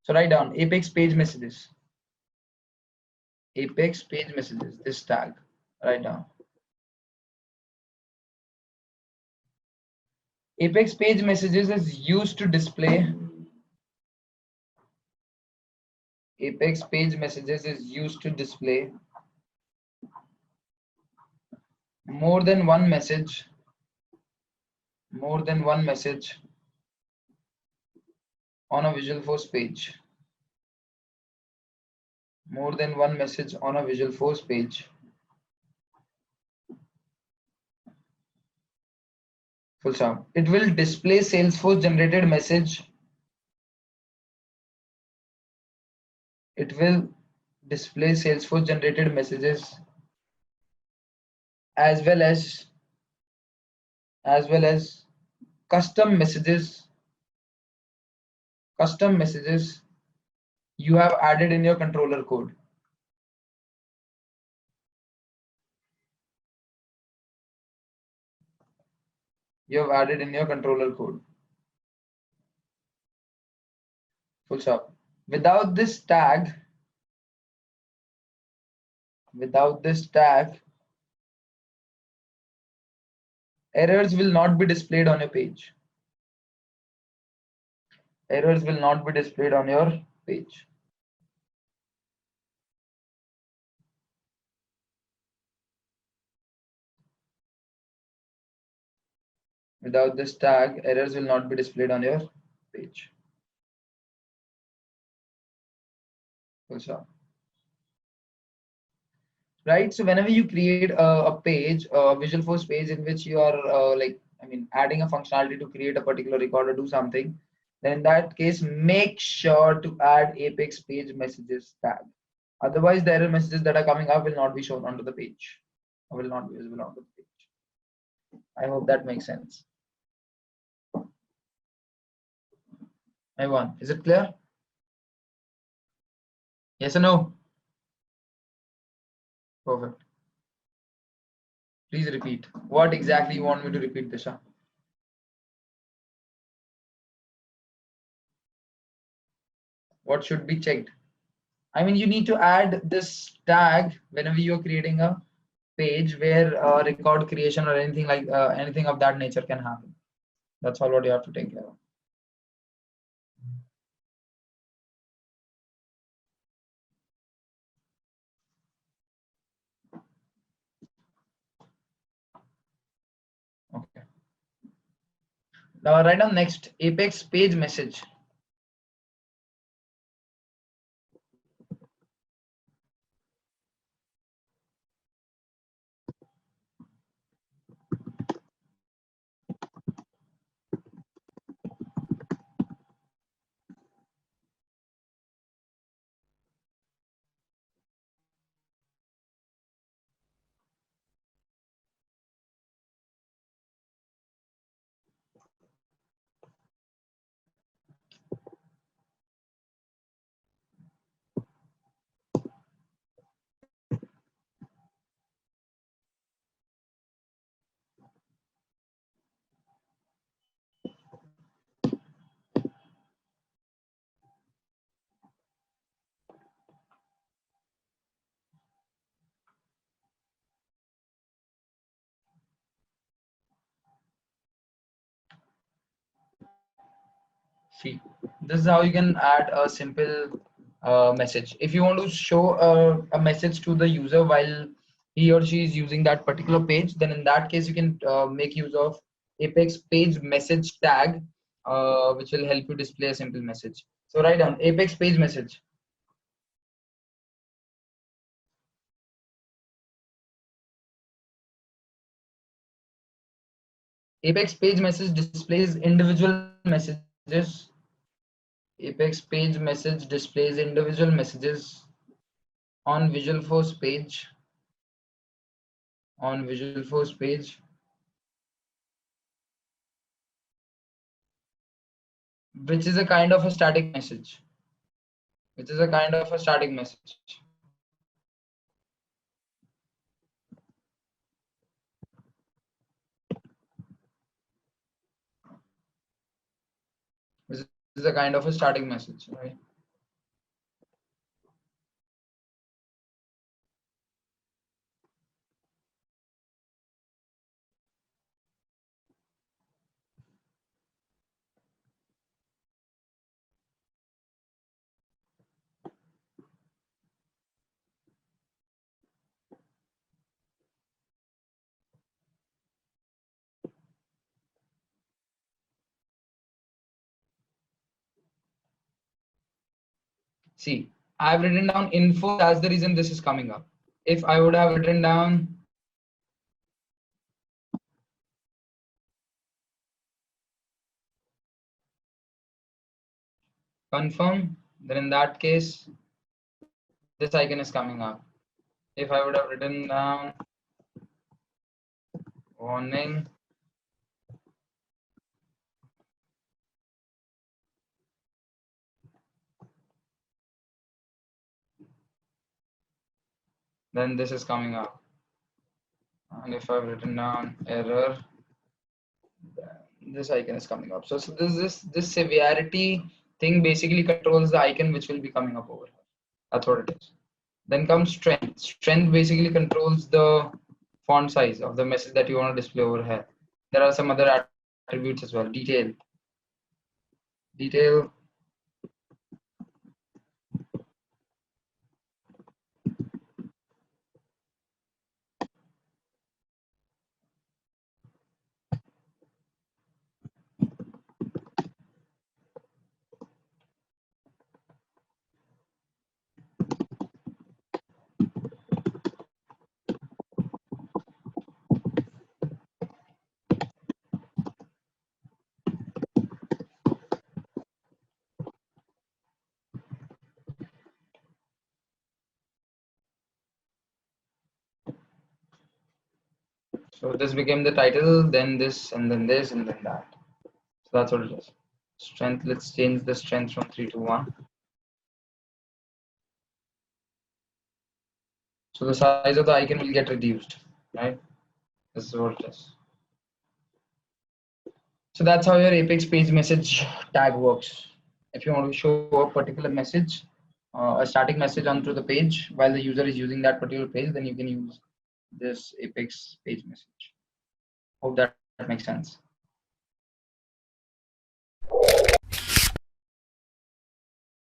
So write down Apex page messages. Apex page messages, this tag, write down. Apex page messages is used to display. Apex page messages is used to display more than one message on a Visualforce page. More than one message on a Visualforce page. Full stop. It will display Salesforce generated message. It will display Salesforce generated messages as well as custom messages you have added in your controller code. Full stop. Without this tag, errors will not be displayed on your page. Errors will not be displayed on your page. Without this tag, errors will not be displayed on your page. Full stop. Right, so whenever you create a page, a Visualforce page in which you are adding a functionality to create a particular record or do something, then in that case make sure to add Apex page messages tag. Otherwise the error messages that are coming up will not be shown onto the page, or will not be visible onto the page. I hope that makes sense. Everyone, is it clear? Yes or no? Perfect. Please repeat. What exactly you want me to repeat, Disha? What should be checked? I mean, you need to add this tag whenever you're creating a page where record creation or anything like anything of that nature can happen. That's all what you have to take care of. Okay. Now write down next Apex page message. See, this is how you can add a simple message. If you want to show a message to the user while he or she is using that particular page, then in that case you can make use of Apex page message tag, which will help you display a simple message. So write down Apex page message. Apex page message displays individual messages. Apex page message displays individual messages on Visualforce page. Which is a kind of a static message. This is a kind of a static message, right? See, I've written down info. That's the reason this is coming up. If I would have written down confirm, then in that case, this icon is coming up. If I would have written down warning, then this is coming up. And if I've written down error, this icon is coming up. So this severity thing basically controls the icon which will be coming up over here. That's what it is. Then comes strength. Strength basically controls the font size of the message that you want to display over here. There are some other attributes as well. Detail. So this became the title, then this, and then this, and then that. So that's what it is. Strength, let's change the strength from 3 to 1. So the size of the icon will get reduced, right? This is what it is. So that's how your Apex page message tag works. If you want to show a particular message, a static message onto the page while the user is using that particular page, then you can use this Apex page message. Hope that makes sense.